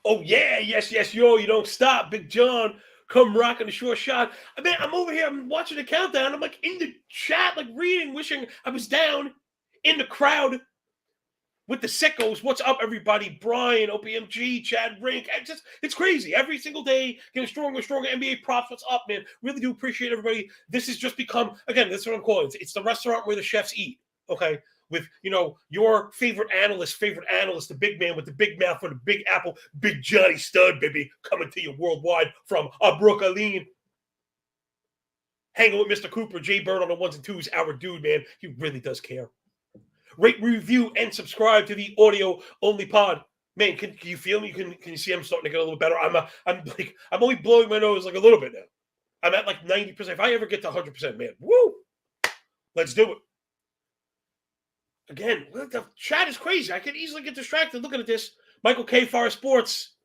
Oh, yeah, yes, yo, you don't stop. Big John, come rocking the short shot. I mean, I'm over here, I'm watching the countdown. I'm like in the chat, like reading, wishing I was down in the crowd with the sickos. What's up, everybody? Brian, OPMG, Chad Rink. It's crazy. Every single day, getting stronger and stronger. NBA props. What's up, man? Really do appreciate everybody. This has just become, again, that's what I'm calling it. It's the restaurant where the chefs eat, okay? With, your favorite analyst, the big man with the big mouth for the big apple, Big Johnny Stud, baby, coming to you worldwide from Brooklyn. Hanging with Mr. Cooper, Jay Bird on the ones and twos, our dude, man. He really does care. Rate, review, and subscribe to the audio-only pod. Man, can you feel me? Can you see I'm starting to get a little better? I'm only blowing my nose like a little bit now. I'm at like 90%. If I ever get to 100%, man, woo! Let's do it. Again, the chat is crazy. I can easily get distracted looking at this. Michael K. Forest Sports,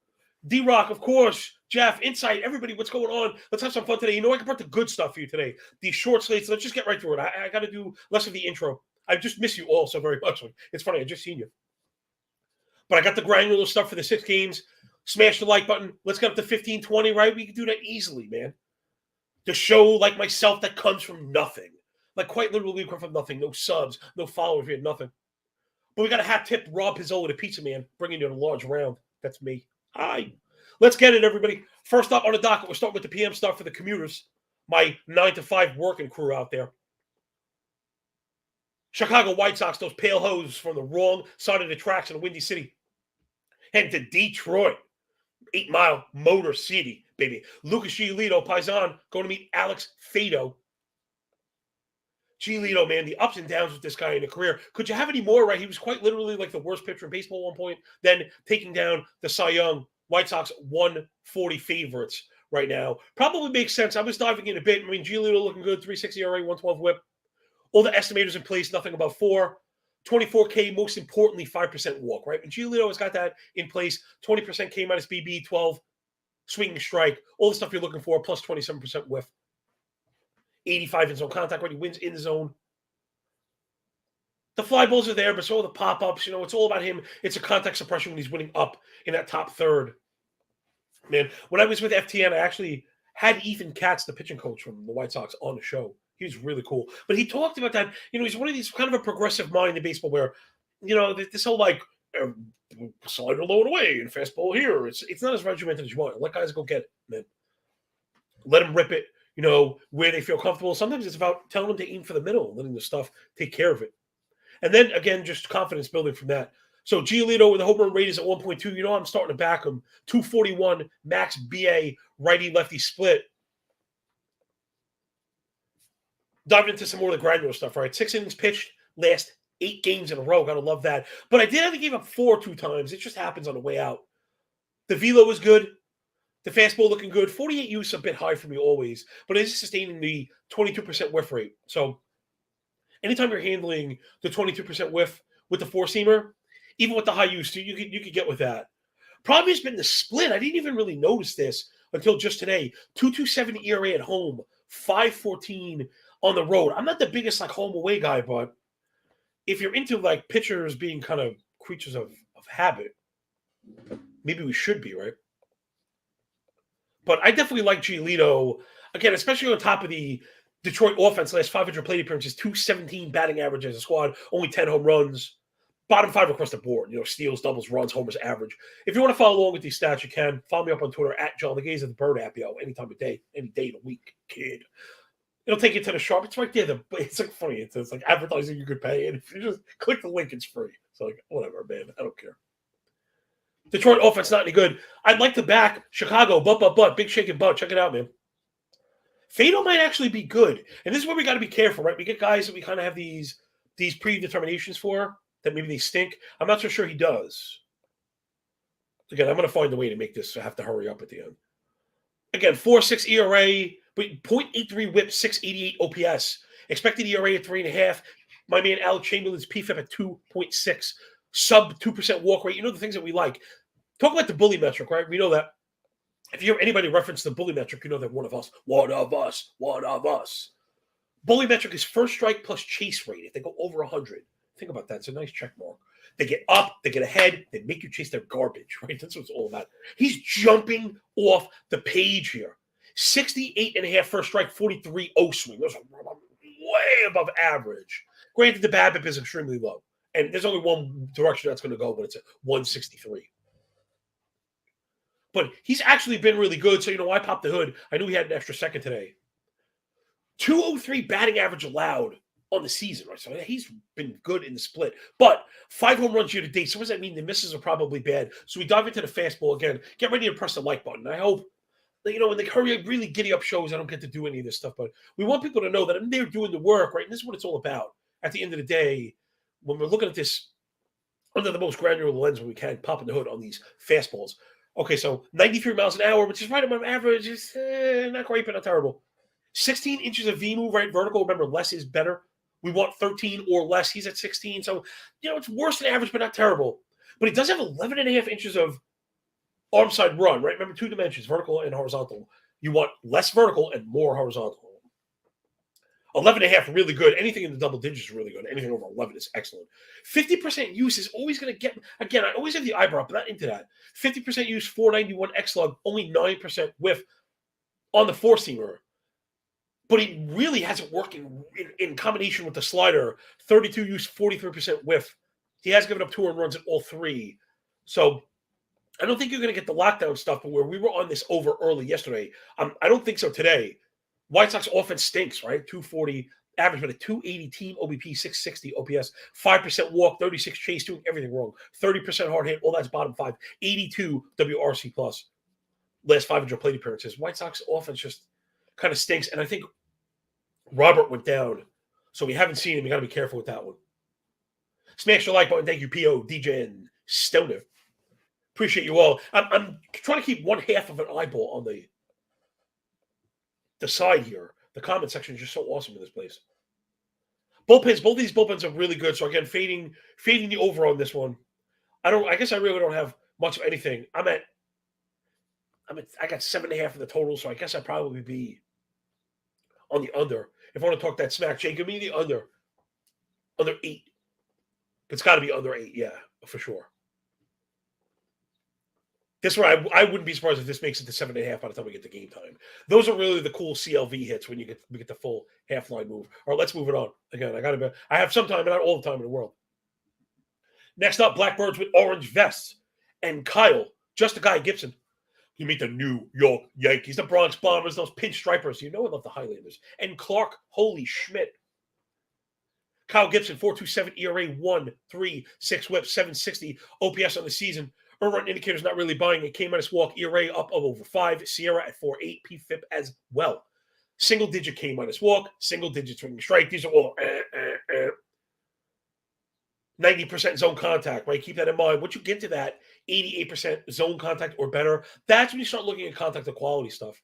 D-Rock, of course, Jeff, Insight, everybody, what's going on? Let's have some fun today. I brought the good stuff for you today. These short slates. Let's just get right through it. I got to do less of the intro. I just miss you all so very much. It's funny. I just seen you. But I got the granular stuff for the 6 games. Smash the like button. Let's get up to 15, 20, right? We can do that easily, man. The show like myself that comes from nothing. Like, quite literally come from nothing. No subs, no followers. We had nothing. But we got a hat tip Rob Pizzola, the pizza man, bringing you a large round. That's me. Hi. Let's get it, everybody. First up on the docket, we're starting with the PM stuff for the commuters. My 9 to 5 working crew out there. Chicago White Sox, those pale hoses from the wrong side of the tracks in the Windy City. Heading to Detroit. 8 Mile Motor City, baby. Lucas Giolito, Paisan, going to meet Alex Fado. Giolito, man, the ups and downs with this guy in a career. Could you have any more, right? He was quite literally like the worst pitcher in baseball at one point, then taking down the Cy Young. White Sox 140 favorites right now. Probably makes sense. I was diving in a bit. I mean, Giolito looking good, 3.60 ERA, 112 whip. All the estimators in place, nothing about 4. 24K, most importantly, 5% walk, right? And Giolito has got that in place. 20% K minus BB, 12 swinging strike. All the stuff you're looking for, plus 27% whiff. 85 in zone contact when he wins in the zone. The fly balls are there, but so are the pop-ups. It's all about him. It's a contact suppression when he's winning up in that top third. Man, when I was with FTN, I actually had Ethan Katz, the pitching coach from the White Sox, on the show. He was really cool. But he talked about that. He's one of these kind of a progressive mind in baseball where, this whole slider low and away and fastball here. It's not as regimented as you want. Let guys go get it, man. Let them rip it. Where they feel comfortable. Sometimes it's about telling them to aim for the middle, letting the stuff take care of it. And then, again, just confidence building from that. So, Giolito with the home run rate is at 1.2. I'm starting to back him. 241, max BA, righty-lefty split. Diving into some more of the granular stuff, right? 6 innings pitched, last 8 games in a row. Gotta love that. But I did have to give up 4 2 times. It just happens on the way out. The velo was good. The fastball looking good. 48 use a bit high for me always, but it is sustaining the 22% whiff rate. So anytime you're handling the 22% whiff with the 4-seamer, even with the high use, you could get with that. Problem has been the split. I didn't even really notice this until just today. 2.27 ERA at home, 5.14 on the road. I'm not the biggest home away guy, but if you're into pitchers being kind of creatures of habit, maybe we should be, right? But I definitely like Giolito, again, especially on top of the Detroit offense, last 500 plate appearances, 217 batting average as a squad, only 10 home runs, bottom 5 across the board, steals, doubles, runs, homers, average. If you want to follow along with these stats, you can. Follow me up on Twitter, at John Laghezza, the Bird app, any time of day, any day of the week, kid. It'll take you to the sharp. It's right there. It's funny. It's like advertising you could pay, and if you just click the link, it's free. So whatever, man. I don't care. Detroit offense not any good. I'd like to back Chicago, but, big shaking butt. Check it out, man. Fado might actually be good. And this is where we got to be careful, right? We get guys that we kind of have these predeterminations for that maybe they stink. I'm not so sure he does. Again, I'm going to find a way to make this have to hurry up at the end. Again, 4.6 ERA, but 0.83 whip, 688 OPS. Expected ERA at 3.5. My man Alex Chamberlain's PFIP at 2.6. Sub 2% walk rate. The things that we like. Talk about the bully metric, right? We know that. If you hear anybody reference the bully metric, you know they're one of us. One of us. One of us. Bully metric is first strike plus chase rate. If they go over 100, think about that. It's a nice check mark. They get up, they get ahead, they make you chase their garbage, right? That's what it's all about. He's jumping off the page here. 68.5 first strike, 43 O swing. Those are way above average. Granted, the BABIP is extremely low. And there's only one direction that's going to go, but it's a 163. But he's actually been really good. So, I popped the hood. I knew he had an extra second today. 203 batting average allowed on the season, right? So he's been good in the split. But 5 home runs year to date. So what does that mean? The misses are probably bad. So we dive into the fastball again. Get ready to press the like button. I hope that, when they hurry up, really giddy up shows, I don't get to do any of this stuff. But we want people to know that I'm there doing the work, right? And this is what it's all about. At the end of the day, when we're looking at this under the most granular lens when we can, popping the hood on these fastballs. Okay, so 93 miles an hour, which is right above average. It's not great, but not terrible. 16 inches of V move, right? Vertical. Remember, less is better. We want 13 or less. He's at 16. So, it's worse than average, but not terrible. But he does have 11.5 inches of arm side run, right? Remember, 2 dimensions, vertical and horizontal. You want less vertical and more horizontal. 11.5, really good. Anything in the double digits is really good. Anything over 11 is excellent. 50% use is always going to get, again, I always have the eyebrow, but not into that. 50% use, 491 X slug, only 9% whiff on the four-seamer. But he really has it working in combination with the slider. 32 use, 43% whiff. He has given up 2 earned runs in all 3. So I don't think you're going to get the lockdown stuff, but where we were on this over early yesterday, I don't think so today. White Sox offense stinks, right? 240 average, but a 280 team OBP, 660 OPS, 5% walk, 36 chase, doing everything wrong, 30% hard hit, all that's bottom 5, 82 WRC plus. Last 500 plate appearances. White Sox offense just kind of stinks, and I think Robert went down, so we haven't seen him. You got to be careful with that one. Smash the like button. Thank you, P.O., DJ, and Stoner. Appreciate you all. I'm trying to keep one half of an eyeball on the side here. The comment section is just so awesome in this place. Bullpens, both of these bullpens are really good. So again, fading the over on this one. I guess I really don't have much of anything. I got 7.5 of the total, so I guess I'd probably be on the under. If I want to talk that smack, Jay, give me the under. Under 8. It's got to be under 8, yeah, for sure. This one, I wouldn't be surprised if this makes it to 7.5 by the time we get to game time. Those are really the cool CLV hits when we get the full half line move. All right, let's move it on. Again, I have some time, but not all the time in the world. Next up, Blackbirds with orange vests. And Kyle, just a guy, Gibson. You meet the New York Yankees, the Bronx Bombers, those pinstripers. I love the Highlanders. And Clark Holy Schmidt. Kyle Gibson, 4.27 ERA, 1.36 whip, 760 OPS on the season. Earned run indicator's not really buying a K-minus walk, ERA up of over 5, Sierra at 4.8, PFIP as well. Single-digit K-minus walk, single-digit swinging strike. These are all 90% zone contact, right? Keep that in mind. Once you get to that 88% zone contact or better, that's when you start looking at contact equality stuff.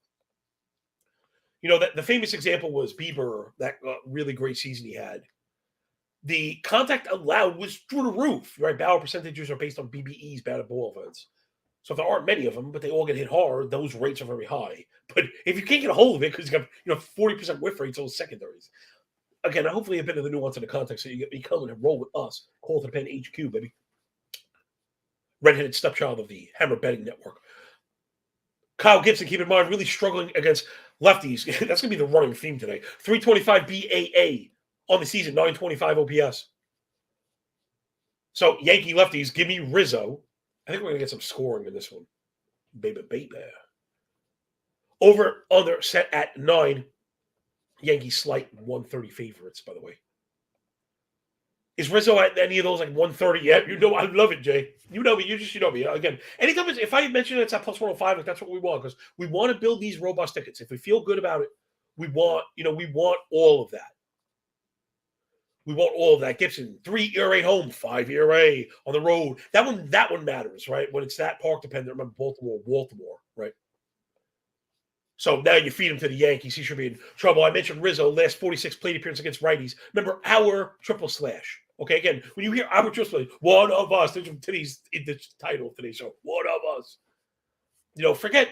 The famous example was Bieber, that really great season he had. The contact allowed was through the roof, right? Barrel percentages are based on BBE's batted ball events. So if there aren't many of them, but they all get hit hard, those rates are very high. But if you can't get a hold of it because you got 40% whiff rates on secondaries. Again, hopefully a bit of the nuance in the context so you come and roll with us. Call to the Pen HQ, baby. Redheaded stepchild of the Hammer Betting Network. Kyle Gibson, keep in mind, really struggling against lefties. That's going to be the running theme today. 325 BAA. On the season, 925 OPS. So, Yankee lefties, give me Rizzo. I think we're going to get some scoring in this one. Baby. Over, under, set at 9. Yankee slight 130 favorites, by the way. Is Rizzo at any of those, like 130? Yeah, I love it, Jay. You know me. You know me. Again, anytime if I mention it's at plus 105, like that's what we want, because we want to build these robust tickets. If we feel good about it, we want all of that. We want all of that. Gibson, 3 ERA home, 5 ERA on the road. That one matters, right? When it's that park dependent. Remember Baltimore, right? So now you feed him to the Yankees. He should be in trouble. I mentioned Rizzo, last 46 plate appearance against righties. Remember our triple slash. Okay, again, when you hear our triple slash, one of us, there's today's in the title of today's show. One of us. Forget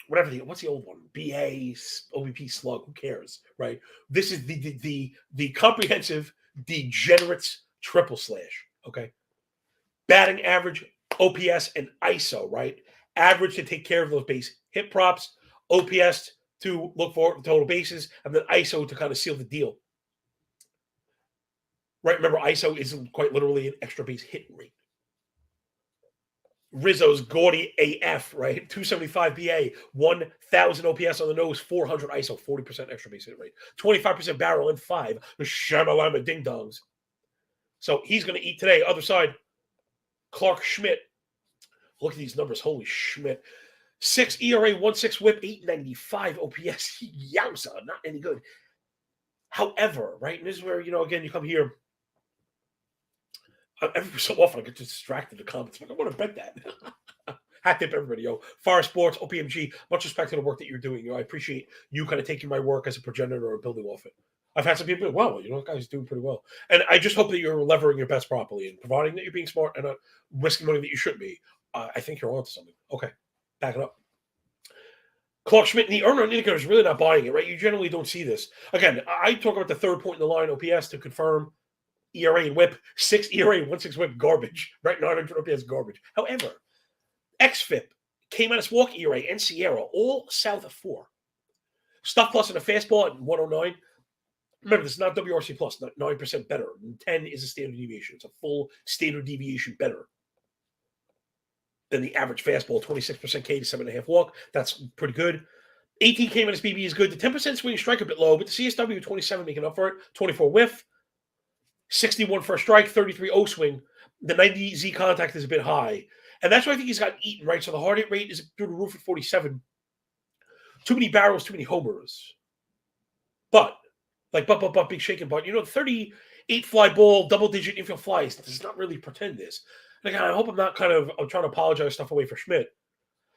whatever what's the old one? BA, OBP slug, who cares, right? This is the comprehensive degenerates triple slash, okay? Batting average, OPS, and ISO, right? Average to take care of those base hit props, OPS to look for total bases, and then ISO to kind of seal the deal. Right? Remember, ISO isn't quite literally an extra base hit rate. Rizzo's gaudy AF, right? 275 BA, 1,000 OPS on the nose, 400 ISO, 40% extra base hit rate, 25% barrel, and 5 the Shamalama Ding Dongs. So he's going to eat today. Other side, Clark Schmidt. Look at these numbers. Holy Schmidt. 6 ERA, 1.6 whip, 895 OPS. Yowza, not any good. However, right, and this is where, again, you come here. Every so often I get distracted in the comments. I'm like, I want to bet that. Hat tip, everybody. Fire Sports, OPMG, much respect to the work that you're doing. I appreciate you kind of taking my work as a progenitor or building off it. I've had some people go, wow, that guy's doing pretty well. And I just hope that you're levering your bets properly and providing that you're being smart and not risking money that you shouldn't be. I think you're onto something. Okay, back it up. Clark Schmidt, and the earner indicator is really not buying it, right? You generally don't see this. Again, I talk about the third point in the line, OPS, to confirm ERA and whip, 6 ERA, 1.6 whip, garbage, right? 900 OPS, garbage. However, XFIP, K-minus walk ERA, and Sierra, all south of 4. Stuff plus in a fastball at 109. Remember, this is not WRC plus, not 9% better. 10 is a standard deviation. It's a full standard deviation better than the average fastball, 26% K to 7.5 walk. That's pretty good. 18 K-minus BB is good. The 10% swing strike a bit low, but the CSW 27 making up for it. 24 whiff. 61 for a strike, 33 O swing. The 90 Z contact is a bit high. And that's why I think he's got eaten, right? So the hard hit rate is through the roof at 47. Too many barrels, too many homers. But, big shaking butt. 38 fly ball, double-digit infield flies does not really pretend this. And again, I hope I'm not I'm trying to apologize stuff away for Schmidt.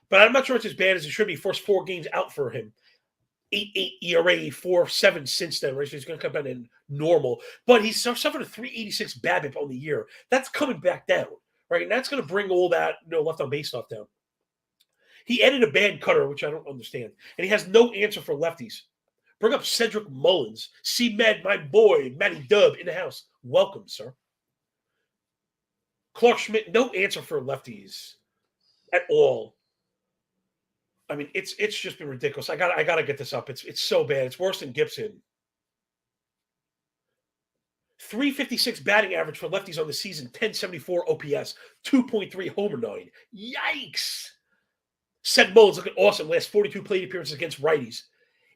But I'm not sure it's as bad as it should be. First 4 games out for him. 8.8 ERA, 4.7 since then, right? So he's going to come in and normal. But he's suffered a 386 BABIP on the year. That's coming back down, right? And that's going to bring all that left on base stuff down. He added a bad cutter, which I don't understand. And he has no answer for lefties. Bring up Cedric Mullins. C-Med, my boy, Matty Dub in the house. Welcome, sir. Clark Schmidt, no answer for lefties at all. I mean, it's just been ridiculous. I gotta get this up. It's so bad. It's worse than Gibson. 356 batting average for lefties on the season, 1074 OPS, 2.3 homer 9. Yikes! Ced Mullins looking awesome. Last 42 plate appearances against righties.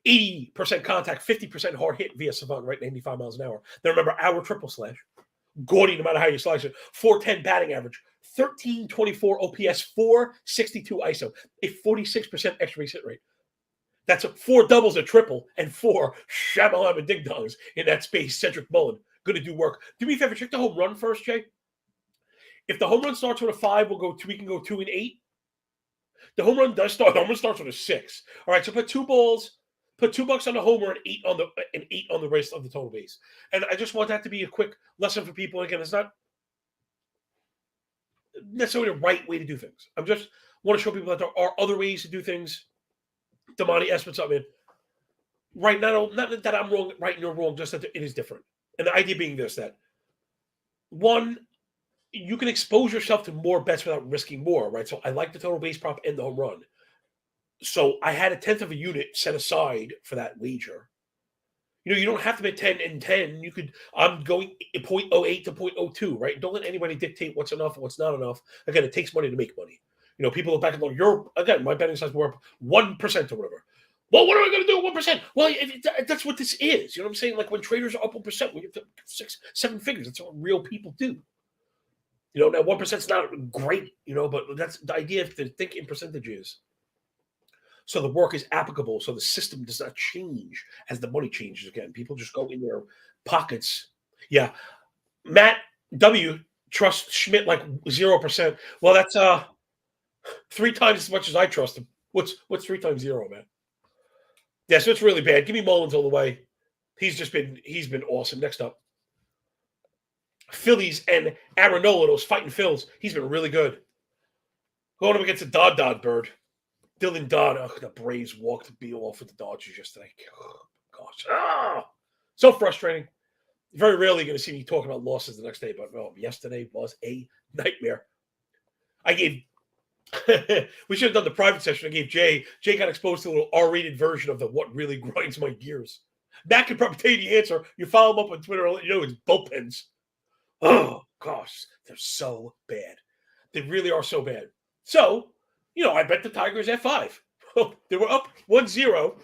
80% contact, 50% hard hit via Savant, right? 95 miles an hour. Then remember, our triple slash. Gaudy, no matter how you slice it. 410 batting average. 1324 OPS, 462 ISO, a 46% extra base hit rate. That's 4 doubles, a triple, and 4 Shamalama Ding Dongs in that space. Cedric Mullin, going to do work. Do me a favor, check the home run first, Jay. If the home run starts with a 5, we can go 2 and 8. The home run does start. The home run starts with a 6. All right, so put 2 balls. Put $2 on the homer and 8 on the rest of the total base. And I just want that to be a quick lesson for people. Again, it's not necessarily the right way to do things. I just want to show people that there are other ways to do things. Damani Espin's up in. Right, not that I'm wrong, right and you're wrong, just that it is different. And the idea being this, that one, you can expose yourself to more bets without risking more, right? So I like the total base prop and the home run. So I had 1/10 of a unit set aside for that wager. You don't have to bet 10 and 10. I'm going 0.08 to 0.02, right? Don't let anybody dictate what's enough and what's not enough. Again, it takes money to make money. People look back and go, my betting size were up 1% or whatever. Well, what am I going to do with 1%? Well, that's what this is. You know what I'm saying? Like when traders are up 1%, we get to 6, 7 figures. That's what real people do. Now 1% is not great, but that's the idea to think in percentages. So the work is applicable. So the system does not change as the money changes again. People just go in their pockets. Yeah. Matt W. trusts Schmidt like 0%. Well, that's 3 times as much as I trust him. What's 3 times 0, man? Yeah, so it's really bad. Give me Mullins all the way. He's been awesome. Next up. Phillies and Aronola, those fighting Phils. He's been really good. Going up against a Dodd Bird. Dylan Dodd, the Braves walked Beal off with the Dodgers yesterday. Oh, gosh. So frustrating. Very rarely going to see me talking about losses the next day, but yesterday was a nightmare. I gave we should have done the private session. I gave Jay. Jay got exposed to a little R-rated version of the what really grinds my gears. Matt can probably tell you the answer. You follow him up on Twitter, I'll let you know it's bullpens. Oh, gosh. They're so bad. They really are so bad. So, I bet the Tigers F5. They were up 1-0,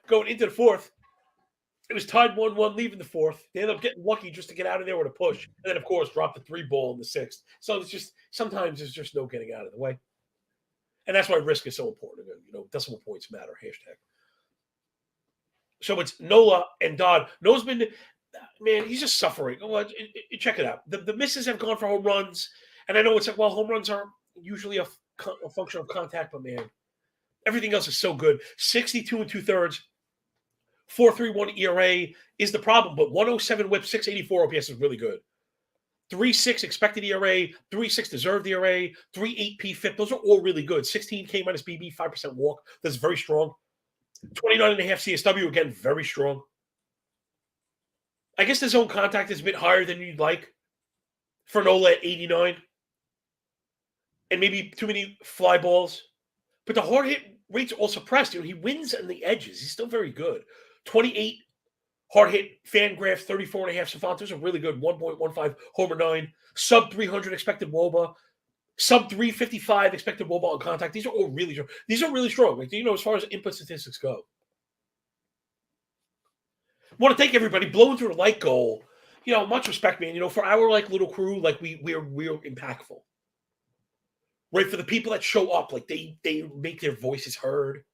going into the fourth. It was tied 1-1 leaving the fourth. They ended up getting lucky just to get out of there with a push. And then, of course, dropped the 3-ball in the sixth. So it's just, sometimes there's just no getting out of the way. And that's why risk is so important. Decimal points matter, hashtag. So it's Nola and Dodd. Nola's been, man, he's just suffering. Check it out. The misses have gone for home runs. And I know it's like, well, home runs are usually a function of contact, but man, everything else is so good. 62 2/3, 4.31 ERA is the problem, but 107 whip, 684 OPS is really good. 3.6 expected ERA, 3.6 deserved ERA, 3.8 PFIP. Those are all really good. 16 K minus BB, 5% walk. That's very strong. 29.5 CSW, again, very strong. I guess the zone contact is a bit higher than you'd like for Nola at 89. And maybe too many fly balls. But the hard hit rates are all suppressed. He wins on the edges. He's still very good. 28 hard hit Fangraph, 34.5 Savant. Those are really good. 1.15 homer 9. Sub 300 expected WOBA. Sub 355 expected WOBA on contact. These are all really strong. These are really strong. As far as input statistics go. I want to thank everybody. Blowing through the light goal. Much respect, man. For our little crew, we're impactful. Right, for the people that show up, they make their voices heard.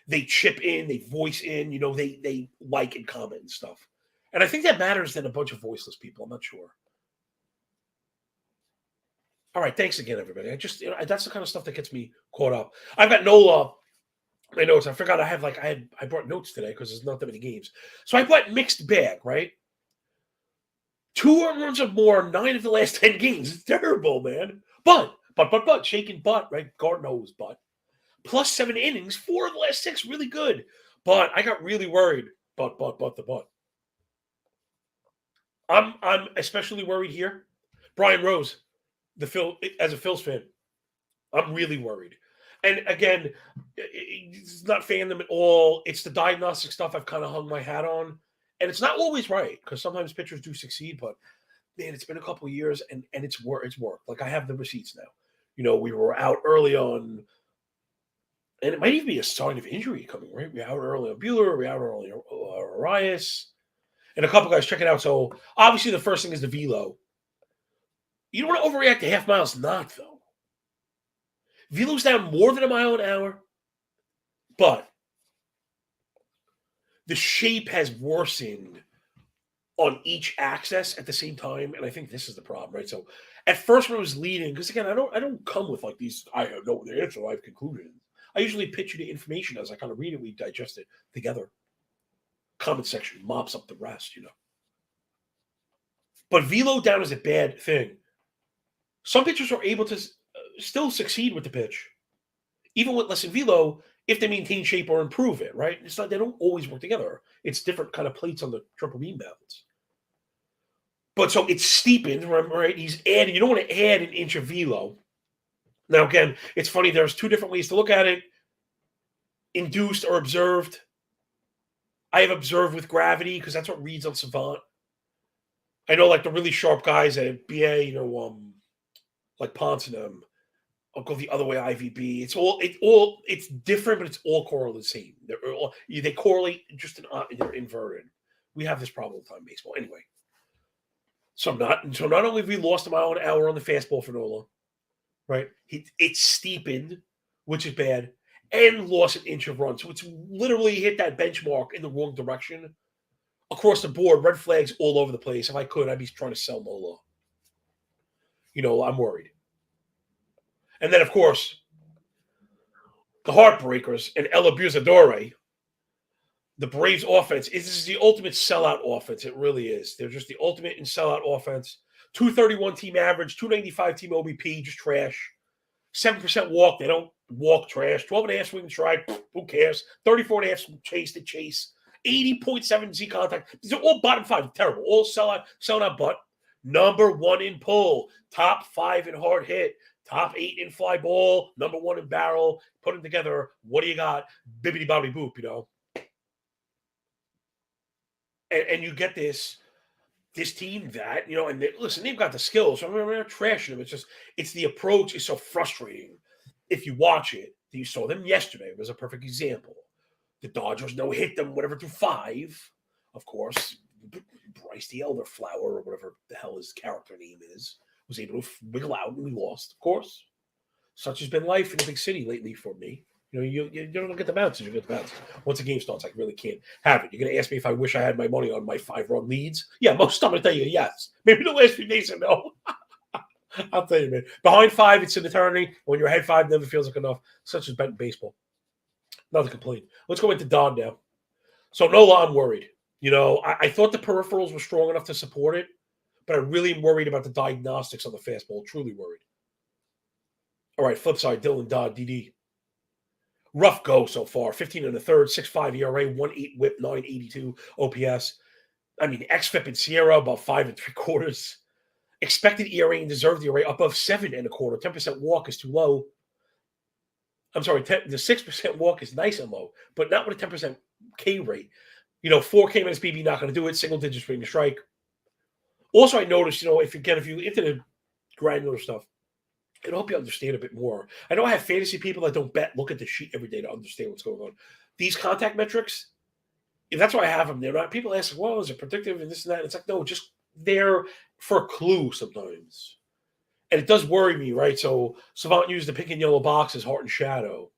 They chip in, they voice in, they like and comment and stuff. And I think that matters than a bunch of voiceless people. I'm not sure. All right, thanks again, everybody. That's the kind of stuff that gets me caught up. I've got Nola. My notes. I forgot I brought notes today because there's not that many games. So I brought mixed bag, right? 2 home runs or more, 9 of the last 10 games. It's terrible, man. But, shaking butt, right? God knows, but. Plus 7 innings, 4 of the last 6, really good. But I got really worried. But. I'm especially worried here. Brian Rose, as a Phils fan, I'm really worried. And again, it's not fandom at all. It's the diagnostic stuff I've kind of hung my hat on. And it's not always right because sometimes pitchers do succeed, but man, it's been a couple of years and it's worked. I have the receipts now. We were out early on, and it might even be a sign of injury coming, right? We're out early on Buehler, we're out early on Arias, and a couple guys check it out. So obviously the first thing is the velo. You don't want to overreact to half miles, not though. Velo's down more than a mile an hour, but the shape has worsened on each axis at the same time, and I think this is the problem, right? So at first when I was leading, because again, I don't come with these, I have no the answer, I've concluded. I usually pitch you the information as I kind of read it, we digest it together. Comment section mops up the rest, But velo down is a bad thing. Some pitchers are able to still succeed with the pitch, even with less velo, if they maintain shape or improve it, right? It's not, they don't always work together. It's different kind of plates on the triple beam balance. But so it's steepened, right? He's adding, you don't want to add an inch of velo. Now, again, it's funny. There's 2 different ways to look at it. Induced or observed. I have observed with gravity because that's what reads on Savant. I know the really sharp guys at BA, like Ponce and them, I'll go the other way, IVB. It's different, but it's all correlated the same. They correlate just they're inverted. We have this problem with time baseball. Anyway. So not only have we lost a mile an hour on the fastball for Nola, right? It's steepened, which is bad, and lost an inch of run. So it's literally hit that benchmark in the wrong direction. Across the board, red flags all over the place. If I could, I'd be trying to sell Nola. I'm worried. And then, of course, the Heartbreakers and El Abusadore, the Braves offense, this is the ultimate sellout offense. It really is. They're just the ultimate in sellout offense. 231 team average, 295 team OBP, just trash. 7% walk. They don't walk trash. 12.5 swing and strike. Who cares? 34.5 chase to chase. 80.7 Z contact. These are all bottom 5. Terrible. All selling out, but number 1 in pull. Top 5 in hard hit. Top 8 in fly ball. Number 1 in barrel. Put them together. What do you got? Bibbidi bobbidi boop, you know. And you get this team that, you know, and listen, they've got the skills. I'm not trashing them. It's the approach is so frustrating. If you watch it, you saw them yesterday. It was a perfect example. The Dodgers hit them, whatever, through 5. Of course, Bryce the Elderflower, or whatever the hell his character name is, was able to wiggle out, and we lost, of course. Such has been life in the big city lately for me. You know, you don't get the bounces. You get the bounces. Once the game starts, I really can't have it. You're going to ask me if I wish I had my money on my 5-run leads? Yeah, most of them tell you yes. Maybe the last few days, no. I'll tell you, man. Behind 5, it's an eternity. When you're ahead 5, never feels like enough. Such as bet in baseball. Not to complain. Let's go into Don now. So, Nola, I'm worried. You know, I thought the peripherals were strong enough to support it, but I really am worried about the diagnostics on the fastball. Truly worried. All right, flip side, Dylan Dodd, DD. Rough go so far. 15 and a third, 6.5 ERA, 1.8 WHIP, 9.82 OPS. I mean, xFIP and Sierra about 5 3/4. Expected ERA and deserved ERA above 7.25. 10% walk is too low. I'm sorry, the 6% walk is nice and low, but not with a 10% K rate. You know, 4 K minus BB not going to do it. Single digit swing to strike. Also, I noticed, you know, if you into the granular stuff, it'll help you understand a bit more. I know I have fantasy people that don't bet, look at the sheet every day to understand what's going on. These contact metrics, that's why I have them. They're not. People ask, well, is it predictive and this and that? And it's like, no, just there for a clue sometimes. And it does worry me, right? So Savant used the pink and yellow box as heart and shadow.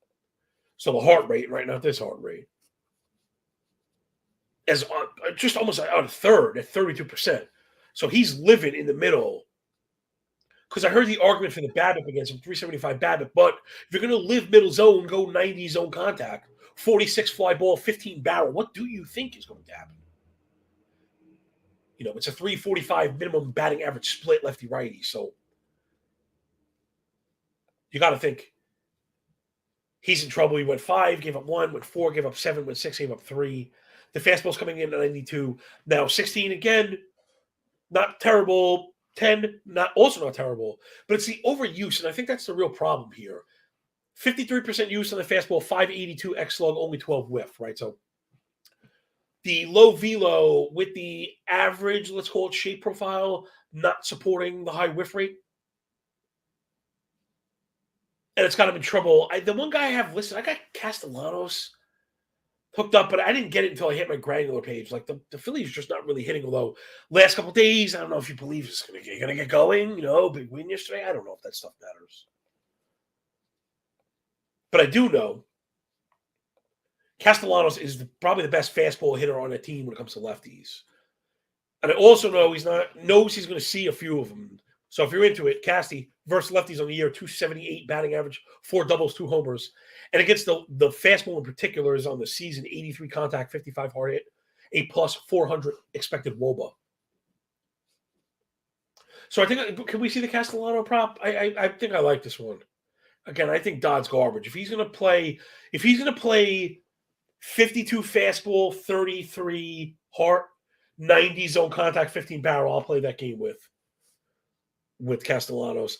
So the heart rate, right? Not this heart rate. As just almost on a third at 32%. So he's living in the middle. Because I heard the argument for the BABIP against him, 375 BABIP. But if you're going to live middle zone, go 90 zone contact, 46 fly ball, 15 barrel. What do you think is going to happen? You know, it's a 345 minimum batting average split lefty-righty. So you got to think he's in trouble. He went 5, gave up 1, went 4, gave up 7, went 6, gave up 3. The fastball's coming in at 92. Now 16 again, not terrible. 10, not terrible, but it's the overuse, and I think that's the real problem here. 53% use on the fastball, 582 X slug, only 12 whiff, right? So the low velo with the average, let's call it shape profile, not supporting the high whiff rate. And it's got him in trouble. The one guy I have listed, I got Castellanos hooked up, but I didn't get it until I hit my granular page. Like the Phillies just not really hitting, although last couple of days, I don't know if you believe it's going to get going. You know, big win yesterday. I don't know if that stuff matters. But I do know Castellanos is probably the best fastball hitter on the team when it comes to lefties. And I also know knows he's going to see a few of them. So if you're into it, Casty versus lefties on the year, 278 batting average, 4 doubles, 2 homers. And against the fastball in particular is on the season, 83 contact, 55 hard hit, a plus 400 expected WOBA. So I think, can we see the Castellano prop? I think I like this one. Again, I think Dodd's garbage. If he's going to play 52 fastball, 33 heart, 90 zone contact, 15 barrel, I'll play that game with Castellanos.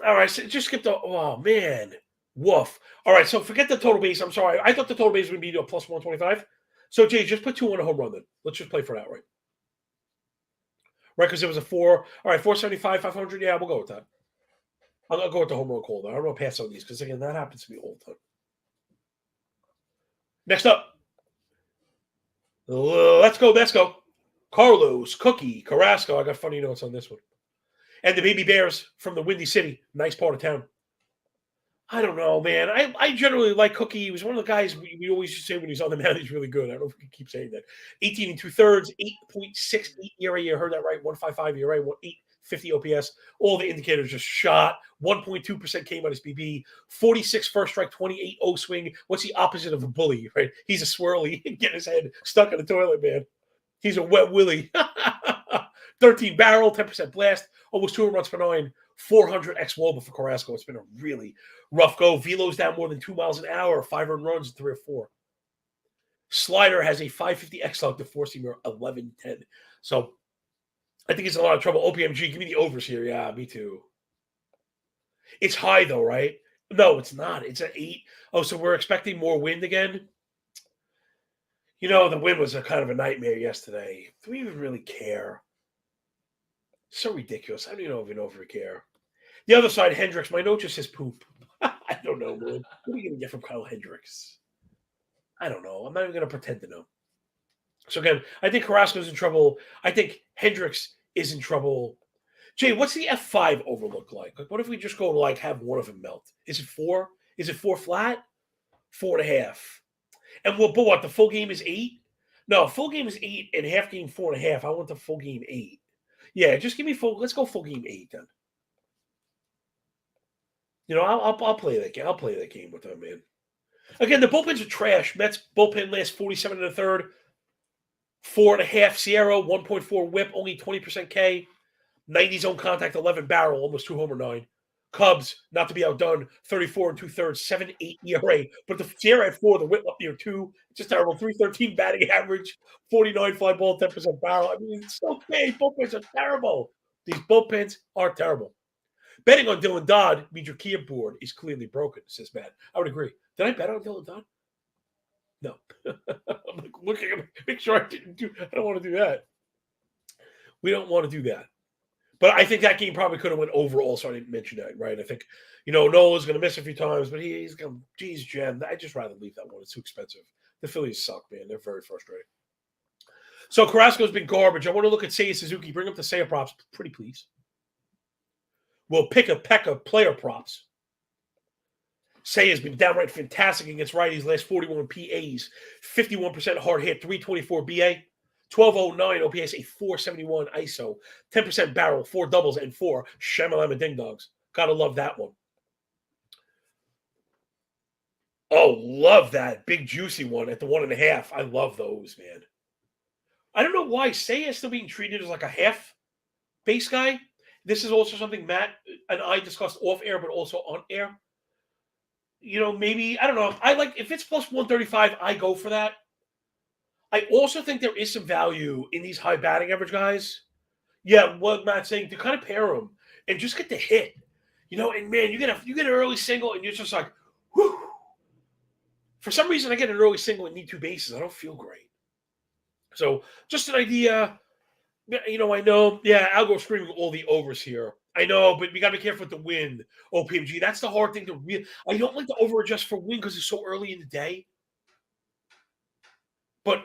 All right, so just skip oh man. Woof. All right, so forget the total base. I'm sorry. I thought the total base would be a plus 125. So, Jay, just put 2 on a home run then. Let's just play for that, right? Right, because it was a 4. All right, 475, 500. Yeah, we'll go with that. I'll go with the home run call, though. I don't want to pass on these because, again, that happens to me all the time. Next up. Let's go. Carlos, Cookie, Carrasco. I got funny notes on this one. And the Baby Bears from the Windy City. Nice part of town. I don't know, man. I generally like Cookie. He was one of the guys we always used to say when he's on the mound, he's really good. I don't know if we can keep saying that. 18 2/3, 8.68 ERA. You heard that right. 1.55 ERA, 850 OPS. All the indicators just shot. 1.2% K minus BB. 46 first strike, 28 O swing. What's the opposite of a bully, right? He's a swirly. Get his head stuck in the toilet, man. He's a wet willy. 13 barrel, 10% blast, almost 2 runs per 9. 400 ex-Woba for Carrasco. It's been a really rough go. Velo's down more than 2 miles an hour, 5 earned runs, 3 or 4. Slider has a 550 X-Log to 4-seamer 11-10. So I think it's a lot of trouble. OPMG, give me the overs here. Yeah, me too. It's high though, right? No, it's not. It's at 8. Oh, so we're expecting more wind again? The wind was a kind of a nightmare yesterday. Do we even really care? So ridiculous. I don't even know if we care. The other side, Hendricks. My note just says poop. I don't know, man. What are you going to get from Kyle Hendricks? I don't know. I'm not even going to pretend to know. So again, I think Carrasco's in trouble. I think Hendricks is in trouble. Jay, what's the F5 overlook like? Like, what if we just go to have one of them melt? Is it 4? Is it 4 flat? 4.5. And but what? The full game is 8? No, full game is 8 and half game 4.5. I want the full game 8. Yeah, just give me full. Let's go full game 8 then. I'll play that game. I'll play that game with them, man. Again, the bullpens are trash. Mets bullpen last 47 and a third, 4.5 Sierra, 1.4 WHIP, only 20% K, 90 zone contact, 11 barrel, almost 2 homer 9. Cubs, not to be outdone, 34 and 2/3, 7.8 ERA. But the Sierra at 4, the WHIP up near 2. Just terrible. 313 batting average, 49 fly ball, 10% barrel. I mean, it's so bad. Bullpens are terrible. These bullpens are terrible. Betting on Dylan Dodd means your Kia board is clearly broken, says Matt. I would agree. Did I bet on Dylan Dodd? No. I'm looking at make sure I didn't do. I don't want to do that. We don't want to do that. But I think that game probably could have went over also. I didn't mention that, right? I think, Nola's going to miss a few times, but he's going to, geez, Jen, I'd just rather leave that one. It's too expensive. The Phillies suck, man. They're very frustrating. So Carrasco's been garbage. I want to look at Seiya Suzuki. Bring up the Seiya props, pretty please. We'll pick a peck of player props. Seiya's been downright fantastic against righties last 41 PAs, 51% hard hit, 324 BA, 1209 OPS, a 471 ISO, 10% barrel, 4 doubles, and 4 Shamalama Ding Dogs. Gotta love that one. Oh, love that big juicy one at the 1.5. I love those, man. I don't know why Seiya is still being treated as like a half base guy. This is also something Matt and I discussed off air, but also on air. Maybe, I don't know. If it's plus 135, I go for that. I also think there is some value in these high batting average guys. Yeah, what Matt's saying, to kind of pair them and just get the hit. And man, you get an early single and you're just like, whew. For some reason, I get an early single and need 2 bases. I don't feel great. So just an idea. I know. Yeah, I'll go screaming all the overs here. I know, but we got to be careful with the wind. OPMG, that's the hard thing to real. I don't like to over adjust for wind because it's so early in the day. But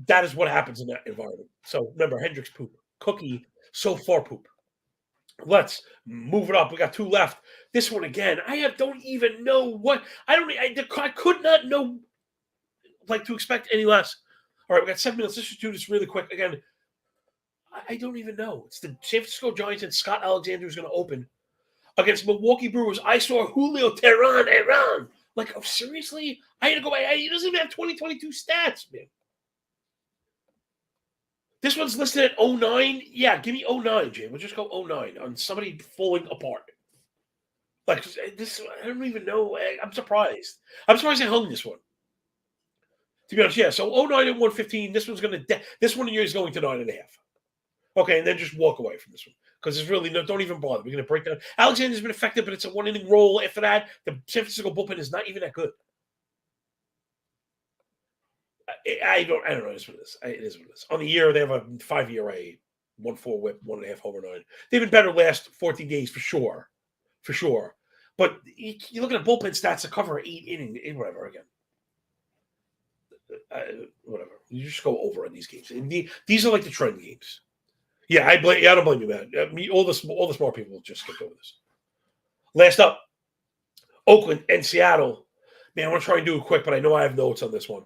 that is what happens in that environment. So remember, Hendricks poop, Cookie so far poop. Let's move it up. We got 2 left. This one again. Don't even know what I could not know to expect any less. All right, we got 7 minutes. Let's just do this really quick again. I don't even know. It's the San Francisco Giants and Scott Alexander is going to open against Milwaukee Brewers. I saw Julio Teheran. Seriously? I had to go. He doesn't even have 2022 stats, man. This one's listed at 09. Yeah, give me 09, Jay. We'll just go 09 on somebody falling apart. This, I don't even know. I'm surprised. I'm surprised I hung this one. To be honest, yeah. So 09 and 115. This one's going to. This one is going to 9.5. Okay, and then just walk away from this one because it's really don't even bother. We're going to break down. Alexander's been effective, but it's a 1-inning roll. After that, the San Francisco bullpen is not even that good. I don't know. It is what it is. It is what it is. On the year, they have a 5 ERA, 1.4 WHIP, 1.5 homer 9. They've been better last 14 days for sure. But you look at bullpen stats to cover 8 innings, whatever again. Whatever. You just go over on these games. And these are like the trend games. Yeah, I don't blame you, man. All the smart people will just skip over this. Last up, Oakland and Seattle. Man, I want to try and do it quick, but I know I have notes on this one.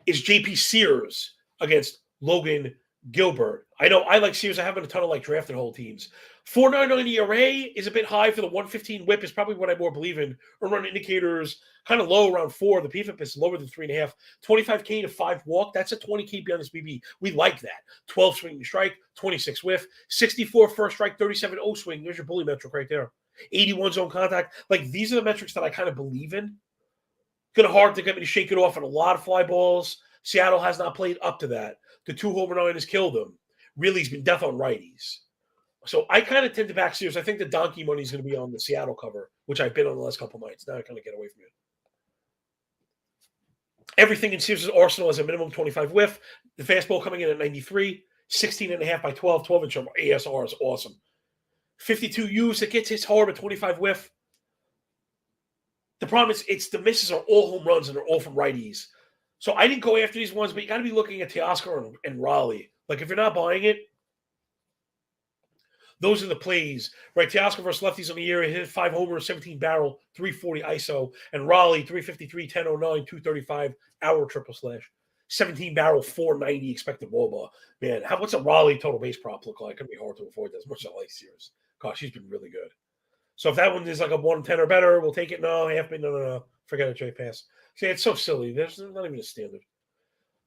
Is JP Sears against Logan Gilbert. I know I like Sears. I haven't a ton of drafted whole teams. .499 ERA is a bit high for the 115 whip is probably what I more believe in. Earned run indicators kind of low around 4. The PFIP is lower than 3.5. 25K to 5 walk. That's a 20K beyond this BB. We like that. 12 swing and strike, 26 whiff, 64 first strike, 37 O swing. There's your bully metric right there. 81 zone contact. Like, these are the metrics that I kind of believe in. Kind of hard to get me to shake it off on a lot of fly balls. Seattle has not played up to that. The 2 homer 9 has killed them. Really, he's been death on righties. So I kind of tend to back Sears. I think the donkey money is going to be on the Seattle cover, which I've been on the last couple of nights. Now I kind of get away from it. Everything in Sears' arsenal is a minimum 25 whiff. The fastball coming in at 93, 16.5 by 12, 12-inch ASR is awesome. 52 U's, it gets hits hard at 25 whiff. The problem is it's the misses are all home runs and they're all from righties. So I didn't go after these ones, but you got to be looking at Teoscar and Raleigh. Like, if you're not buying it, those are the plays, right? Teoscar versus lefties on the year. He hit 5 homers, 17 barrel, 340 ISO. And Raleigh, 353, 1009, 235, hour triple slash. 17 barrel, 490 expected WOBA. Man, what's a Raleigh total base prop look like? It's going to be hard to avoid that as much as I like Sears. Gosh, she's been really good. So if that one is like a 110 or better, we'll take it. No, half minute, no. Forget it, J pass. See, it's so silly. There's not even a standard.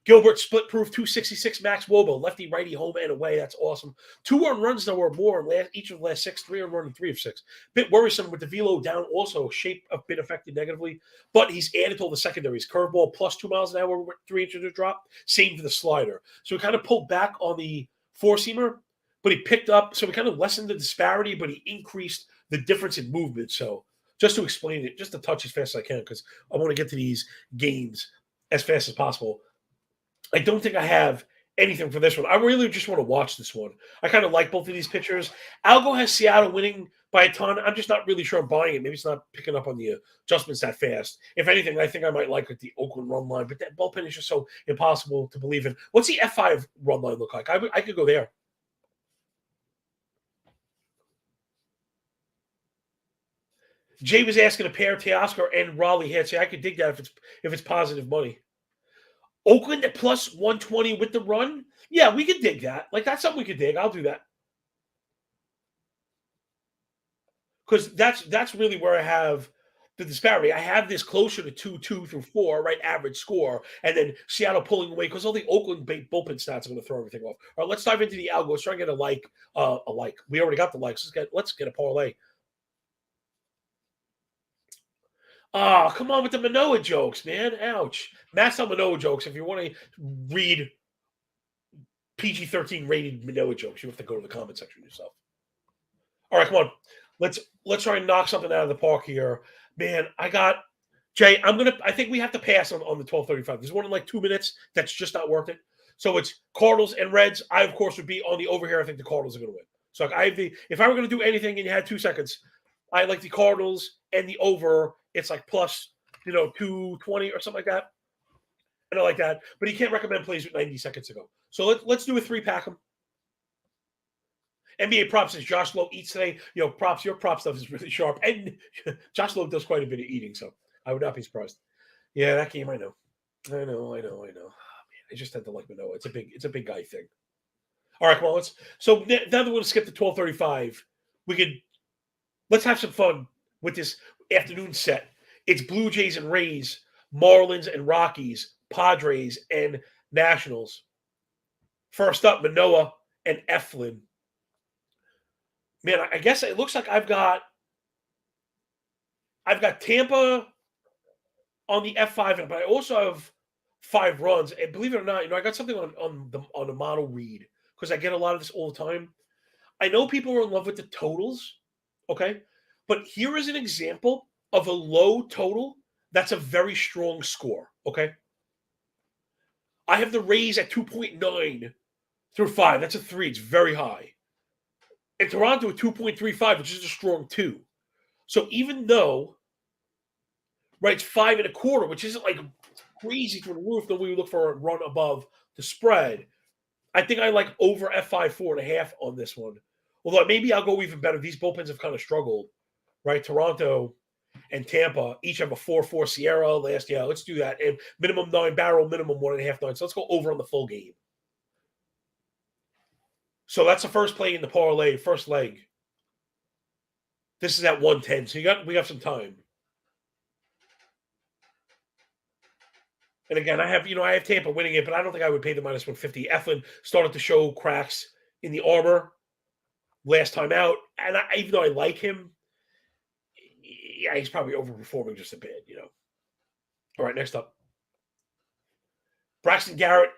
Gilbert split proof 266 max WOBA, lefty, righty, home and away. That's awesome. 2 earned runs though or more in each of the last 6, 3 earned run and 3 of 6. Bit worrisome with the velo down also, shape a bit affected negatively, but he's added to all the secondaries. Curveball plus 2 miles an hour, 3 inches of drop. Same for the slider. So he kind of pulled back on the 4-seamer, but he picked up. So we kind of lessened the disparity, but he increased the difference in movement. So just to explain it, just to touch as fast as I can, because I want to get to these games as fast as possible. I don't think I have anything for this one. I really just want to watch this one. I kind of like both of these pitchers. Algo has Seattle winning by a ton. I'm just not really sure I'm buying it. Maybe it's not picking up on the adjustments that fast. If anything, I think I might like the Oakland run line, but that bullpen is just so impossible to believe in. What's the F5 run line look like? I could go there. Jay was asking to pair Teoscar and Raleigh hits. I could dig that if it's positive money. Oakland at plus 120 with the run? Yeah, we could dig that. Like, that's something we could dig. I'll do that. Because that's really where I have the disparity. I have this closer to 2 through 4, right, average score, and then Seattle pulling away because all the Oakland bullpen stats are going to throw everything off. All right, let's dive into the algo. Let's try and get a like. We already got the likes. Let's get a parlay. Oh, come on with the Manoah jokes, man. Ouch. Matt's on Manoah jokes. If you want to read PG-13 rated Manoah jokes, you have to go to the comment section yourself. All right, come on. Let's try and knock something out of the park here. Man, Jay, I think we have to pass on the 12:35. There's one in like 2 minutes that's just not worth it. So it's Cardinals and Reds. I, of course, would be on the over here. I think the Cardinals are going to win. So if I were going to do anything and you had 2 seconds, I like the Cardinals and the over. It's like plus, 220 or something like that. And I like that. But you can't recommend plays with 90 seconds to go. So let's do a 3-pack them. NBA props says Josh Lowe eats today. Your prop stuff is really sharp. And Josh Lowe does quite a bit of eating, so I would not be surprised. Yeah, that game, I know. I know. Oh, man, I just had to like Manoah. It's a big guy thing. All right, come on. So now that we're going to skip to 12:35, let's have some fun with this afternoon set. It's Blue Jays and Rays, Marlins and Rockies, Padres and Nationals. First up, Manoah and Eflin. Man, I guess it looks like I've got Tampa on the F5, but I also have 5 runs. And believe it or not, I got something on the model read because I get a lot of this all the time. I know people are in love with the totals, okay? But here is an example of a low total that's a very strong score, okay? I have the Rays at 2.9 through 5. That's a 3. It's very high. And Toronto at 2.35, which is a strong 2. So even though, right, it's 5.25, which isn't like crazy through the roof, then we would look for a run above the spread. I think I like over F5 4.5 on this one. Although maybe I'll go even better. These bullpens have kind of struggled, right? Toronto and Tampa each have a 4-4 Sierra last year. Let's do that. And minimum 9 barrel, minimum 1.5 9. So let's go over on the full game. So that's the first play in the parlay, first leg. This is at 110, so we got some time. And again, I have Tampa winning it, but I don't think I would pay the minus 150. Eflin started to show cracks in the armor last time out, and even though I like him, yeah, he's probably overperforming just a bit. All right, next up, Braxton Garrett.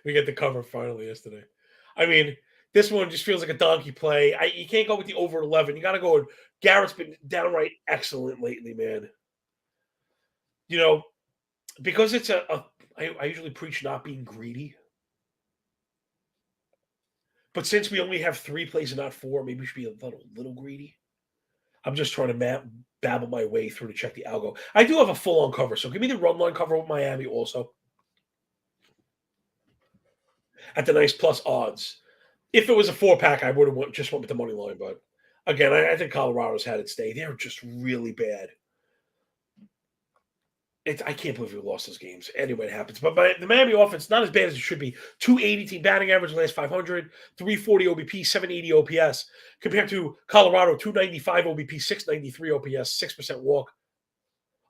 We get the cover finally yesterday. I mean, this one just feels like a donkey play. You can't go with the over 11. You got to go with Garrett's been downright excellent lately, man. Because it's I usually preach not being greedy. But since we only have 3 plays and not 4, maybe we should be a little greedy. I'm just trying to babble my way through to check the algo. I do have a full-on cover, so give me the run line cover with Miami also. At the nice plus odds. If it was a 4-pack, I would have just went with the money line. But again, I think Colorado's had it stay. They're just really bad. I can't believe we lost those games. Anyway, it happens. But the Miami offense, not as bad as it should be. 280 team batting average, last 500, 340 OBP, 780 OPS, compared to Colorado, 295 OBP, 693 OPS, 6% walk.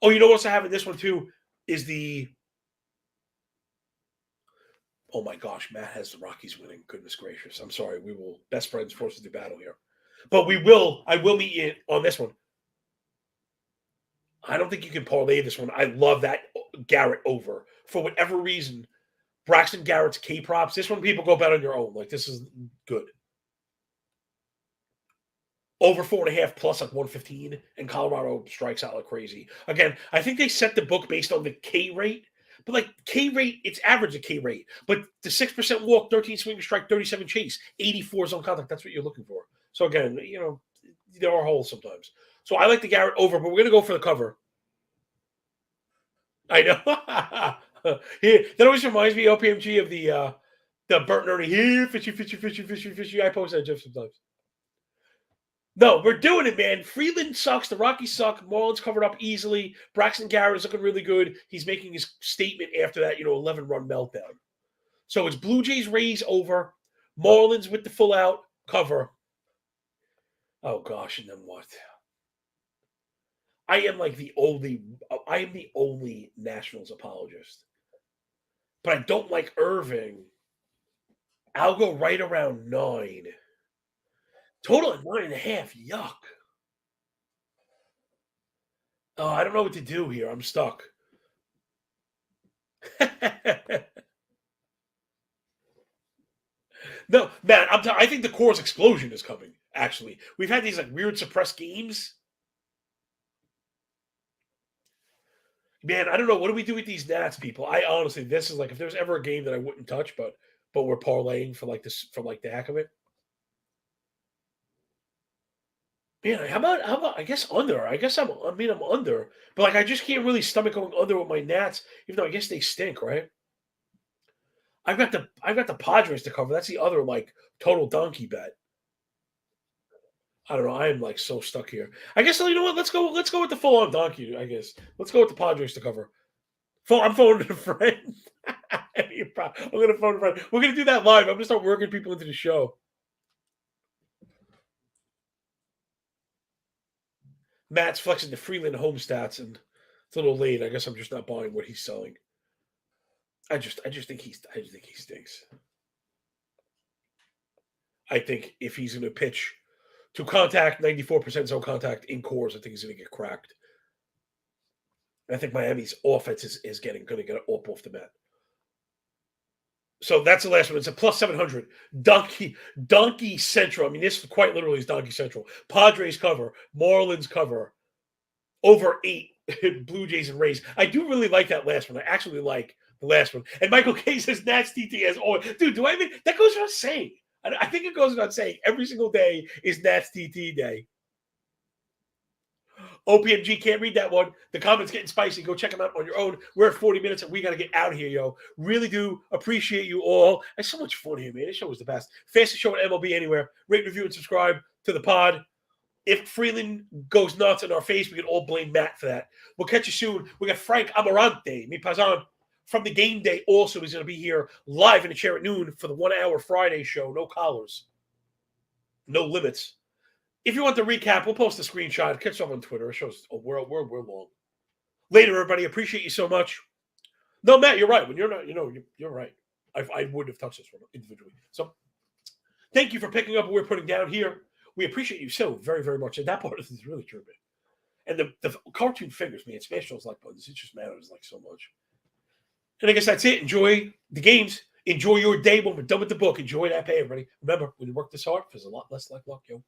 Oh, you know what else I have in this one, too, is oh my gosh, Matt has the Rockies winning. Goodness gracious. I'm sorry. We will, best friends forces to battle here. But I will meet you on this one. I don't think you can parlay this one. I love that Garrett over. For whatever reason, Braxton Garrett's K-props. This one, people go bet on your own. Like, this is good. Over 4.5 plus like 115, and Colorado strikes out like crazy. Again, I think they set the book based on the K rate. But like K rate, it's average of K rate. But the 6% walk, 13 swing strike, 37 chase, 84 zone contact. That's what you're looking for. So again, there are holes sometimes. So I like the Garrett over, but we're going to go for the cover. I know. That always reminds me, OPMG, of the Bert and Ernie. Here, fishy. I post that just sometimes. No, we're doing it, man. Freeland sucks. The Rockies suck. Marlins covered up easily. Braxton Garrett is looking really good. He's making his statement after that, 11-run meltdown. So it's Blue Jays Rays over. Marlins with the full out cover. Oh gosh, and then what? I am the only Nationals apologist. But I don't like Irving. I'll go right around 9. Total at 9.5. Yuck. Oh, I don't know what to do here. I'm stuck. No, Matt, I think the Core's explosion is coming, actually. We've had these like weird suppressed games. Man, I don't know. What do we do with these Nats, people? I honestly, this is like, if there's ever a game that I wouldn't touch, but we're parlaying for like this, for like the heck of it. Man, how about I guess under? I'm under, but like I just can't really stomach going under with my Nats, even though I guess they stink, right? I've got the Padres to cover. That's the other like total donkey bet. I don't know. I am like so stuck here. I guess you know what? Let's go with the full on donkey. I guess let's go with the Padres to cover. I'm phoning a friend. I'm gonna phone a friend. We're gonna do that live. I'm gonna start working people into the show. Matt's flexing the Freeland home stats, and it's a little late. I guess I'm just not buying what he's selling. I just think he stinks. I think if he's going to pitch to contact, 94% zone contact in cores, I think he's going to get cracked. I think Miami's offense is going to get up off the mat. So that's the last one. It's a plus 700. Donkey Central. I mean, this quite literally is Donkey Central. Padres cover. Marlins cover. Over 8. Blue Jays and Rays. I do really like that last one. I actually like the last one. And Michael K says Nats TT as always. Dude, that goes without saying. I think it goes without saying. Every single day is Nats TT day. OPMG, can't read that one. The comments getting spicy. Go check them out on your own. We're at 40 minutes and we got to get out of here, yo. Really do appreciate you all. It's so much fun here, man. This show was the best. Fastest show at MLB anywhere. Rate, review, and subscribe to the pod. If Freeland goes nuts in our face, we can all blame Matt for that. We'll catch you soon. We got Frank Amarante, mi paisan, from the game day also is going to be here live in the chair at noon for the 1 hour Friday show. No collars. No limits. If you want the recap, we'll post a screenshot. Catch up on Twitter. It shows we're long. Later, everybody. Appreciate you so much. No, Matt, you're right. When you're not, you're right. I wouldn't have touched this one individually. So thank you for picking up what we're putting down here. We appreciate you so very, very much. And that part is really true, man. And the cartoon figures, man, smash those like buttons. It just matters like so much. And I guess that's it. Enjoy the games. Enjoy your day when we're done with the book. Enjoy that pay, everybody. Remember, when you work this hard, there's a lot less like luck, yo.